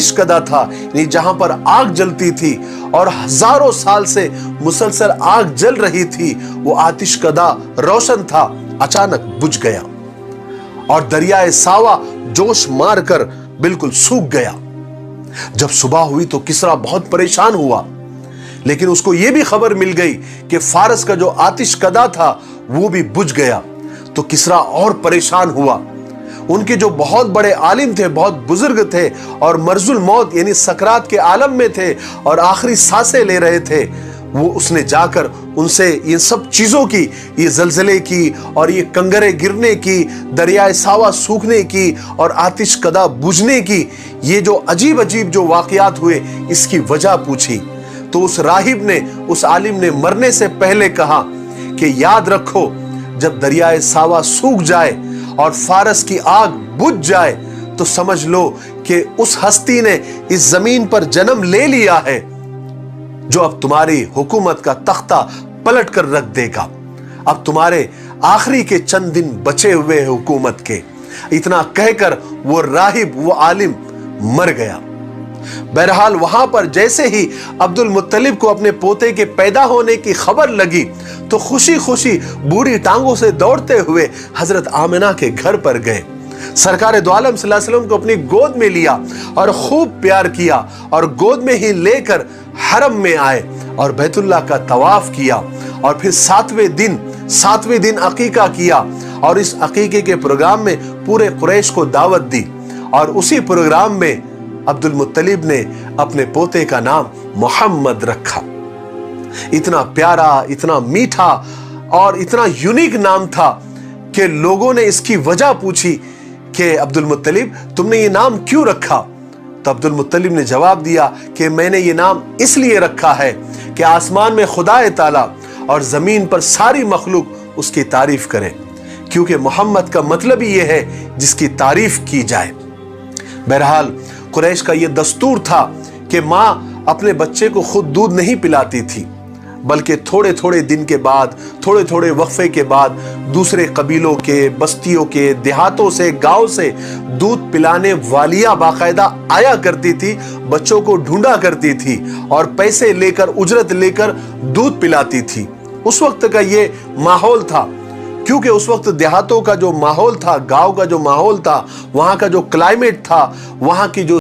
आतिश कदा था, यानी जहां पर आग जलती थी और हजारों साल से मुसलसल आग जल रही थी, वो आतिश कदा रोशन था, अचानक बुझ गया और दरियाए सावा जोश मारकर बिल्कुल सूख गया। जब सुबह हुई तो किसरा बहुत परेशान हुआ, लेकिन उसको यह भी खबर मिल गई कि फारस का जो आतिश कदा था वो भी बुझ गया। तो किसरा और परेशान हुआ। उनके जो बहुत बड़े आलिम थे, बहुत बुजुर्ग थे और मर्जुल मौत यानी सकरात के आलम में थे और आखिरी सांसें ले रहे थे, वो उसने जाकर उनसे ये सब चीजों की, ये जलजले की और ये कंगरे गिरने की, दरियाए सावा सूखने की और आतिश कदा बुझने की, ये जो अजीब अजीब जो वाकयात हुए, इसकी वजह पूछी। तो उस राहिब ने, उस आलिम ने मरने से पहले कहा कि याद रखो, जब दरियाए सावा सूख जाए और फारस की आग बुझ जाए तो समझ लो कि उस हस्ती ने इस जमीन पर जन्म ले लिया है जो अब तुम्हारी हुकूमत का तख्ता पलट कर रख देगा। अब तुम्हारे आखिरी के चंद दिन बचे हुए हैं हुकूमत के। इतना कहकर वो राहिब, वो आलिम मर गया। बहरहाल वहां पर जैसे ही अब्दुल मुत्तलिब को अपने पोते के पैदा होने की खबर लगी तो खुशी खुशी बूढ़ी टांगों से दौड़ते हुए हजरत आमिना के घर पर गए। सरकार दो आलम सल्लल्लाहु अलैहि वसल्लम को अपनी गोद में लिया और खूब प्यार किया और गोद में ही लेकर हरम में आए और बैतुल्लाह का तवाफ किया और फिर सातवें दिन अकीका किया और इस अकीके के प्रोग्राम में पूरे कुरैश को दावत दी और उसी प्रोग्राम में अब्दुल मुत्तलिब ने अपने पोते का नाम मोहम्मद रखा। इतना प्यारा, इतना मीठा और इतना यूनिक नाम था कि लोगों ने इसकी वजह पूछी कि अब्दुल मुत्तलिब, तुमने ये नाम क्यों रखा? तो अब्दुल मुत्तलिब ने जवाब दिया कि मैंने ये नाम इसलिए रखा है कि आसमान में खुदाए ताला और जमीन पर सारी मखलूक उसकी तारीफ करे, क्योंकि मोहम्मद का मतलब ही यह है जिसकी तारीफ की जाए। बहरहाल कुरैश का यह दस्तूर था कि माँ अपने बच्चे को खुद दूध नहीं पिलाती थी, बल्कि थोड़े थोड़े दिन के बाद, थोड़े थोड़े वक्फे के बाद दूसरे कबीलों के, बस्तियों के, देहातों से, गांव से दूध पिलाने वालियां बाकायदा आया करती थी, बच्चों को ढूंढा करती थी और पैसे लेकर, उजरत लेकर दूध पिलाती थी। उस वक्त का ये माहौल था, क्योंकि उस वक्त देहातों का जो माहौल था, गांव का जो माहौल था, वहां का जो क्लाइमेट था, वहां की जो